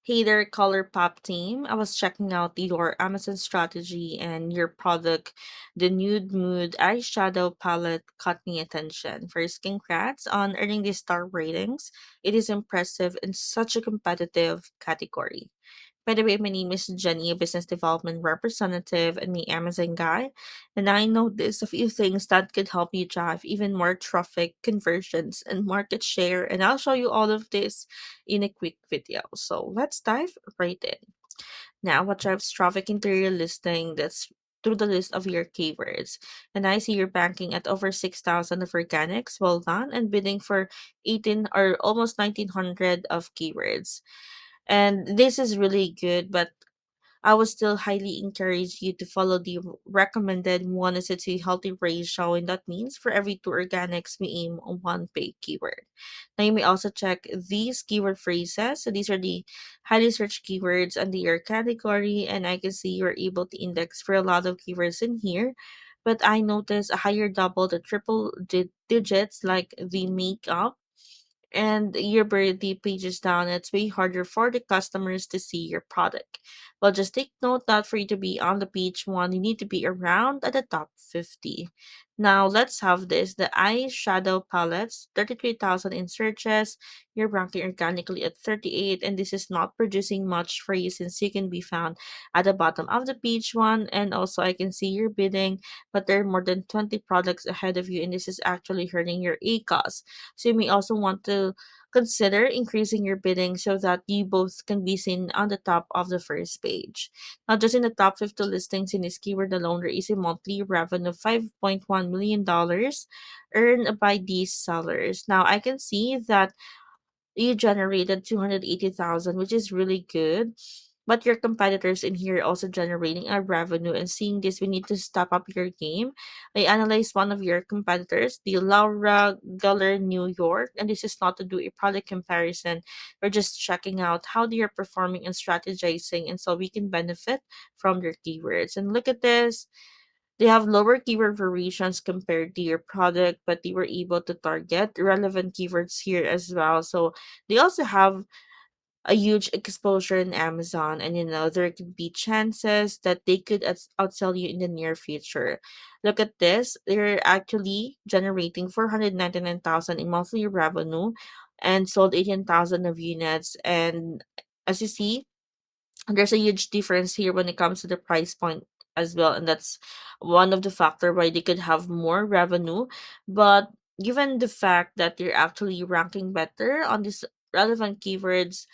Hey there, Color Pop team. I was checking out your Amazon strategy and your product, the Nude Mood eyeshadow palette, caught me attention. First, congrats on earning these star ratings. It is impressive in such a competitive category. By the way, my name is Jenny, a business development representative and the Amazon guy, and I noticed a few things that could help you drive even more traffic, conversions, and market share. And I'll show you all of this in a quick video. So let's dive right in. Now, what drives traffic into your listing? That's through the list of your keywords. And I see you're banking at over 6,000 of organics, well done, and bidding for 18 or almost 1,900 of keywords. And this is really good, but I would still highly encourage you to follow the recommended 1:2 healthy ratio, and that means for every two organics, we aim on one paid keyword. Now, you may also check these keyword phrases. So, these are the highly searched keywords under your category, and I can see you're able to index for a lot of keywords in here. But I notice a higher double to triple digits like the makeup and your birthday pages down, it's way harder for the customers to see your product. Well, just take note that for you to be on the page one, you need to be around at the top 50. Now, let's have this. The eyeshadow palettes, 33,000 in searches. You're ranking organically at 38, and this is not producing much for you since you can be found at the bottom of the page one. And also, I can see your bidding, but there are more than 20 products ahead of you, and this is actually hurting your ACOS. So you may also want to consider increasing your bidding so that you both can be seen on the top of the first page. Now, just in the top 50 listings in this keyword alone, there is a monthly revenue of $5.1 million earned by these sellers. Now, I can see that you generated 280,000, which is really good. But your competitors in here also generating a revenue, and seeing this, we need to step up your game. I analyzed one of your competitors, the Laura Geller New York, and this is not to do a product comparison. We're just checking out how they are performing and strategizing, and so we can benefit from their keywords. And look at this. They have lower keyword variations compared to your product, but they were able to target relevant keywords here as well. So they also have a huge exposure in Amazon, and there could be chances that they could outsell you in the near future. Look at this. They're actually generating 499,000 in monthly revenue and sold 18,000 of units. And as you see, there's a huge difference here when it comes to the price point as well, and that's one of the factor why they could have more revenue. But given the fact that they're actually ranking better on these relevant keywords,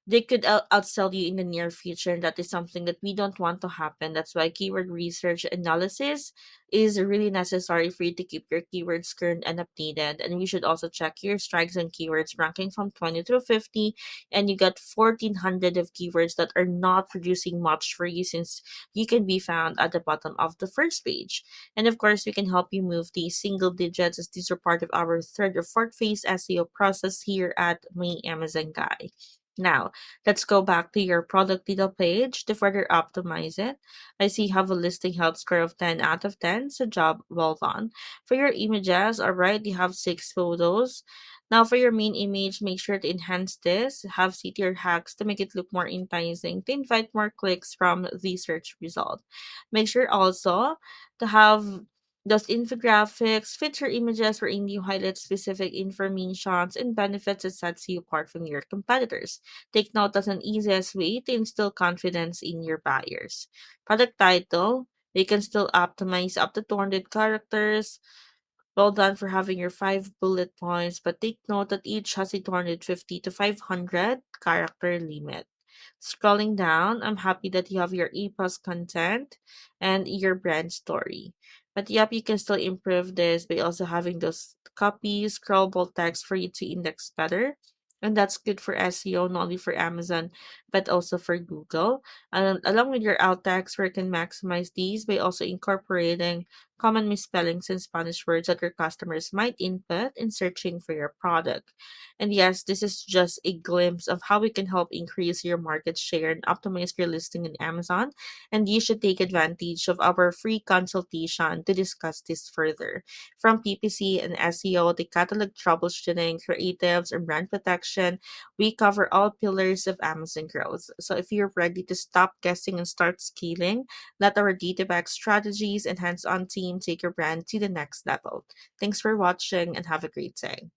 they could outsell you in the near future, and that is something that we don't want to happen. That's why keyword research analysis is really necessary for you to keep your keywords current and updated. And we should also check your strikes and keywords ranking from 20 through 50, and you got 1,400 of keywords that are not producing much for you since you can be found at the bottom of the first page. And of course, we can help you move the single digits, as these are part of our third or fourth phase SEO process here at My Amazon Guy. Now, let's go back to your product detail page to further optimize it. I see you have a listing health score of 10 out of 10, so job well done. For your images, alright, you have 6 photos. Now, for your main image, make sure to enhance this, have CTR hacks to make it look more enticing, to invite more clicks from the search result. Make sure also to have those infographics, feature images wherein you highlight specific informations and benefits that sets you apart from your competitors. Take note as an easiest way to instill confidence in your buyers. Product title, they can still optimize up to 200 characters. Well done for having your 5 bullet points, but take note that each has a 250 to 500 character limit. Scrolling down, I'm happy that you have your e-plus content and your brand story. But yep, you can still improve this by also having those copies, scrollable text for you to index better. And that's good for SEO, not only for Amazon, but also for Google. And along with your alt text, we can maximize these by also incorporating common misspellings and Spanish words that your customers might input in searching for your product. And yes, this is just a glimpse of how we can help increase your market share and optimize your listing in Amazon. And you should take advantage of our free consultation to discuss this further. From PPC and SEO to catalog troubleshooting, creatives, and brand protection, we cover all pillars of Amazon growth. So if you're ready to stop guessing and start scaling, let our data-backed strategies and hands-on team take your brand to the next level. Thanks for watching and have a great day.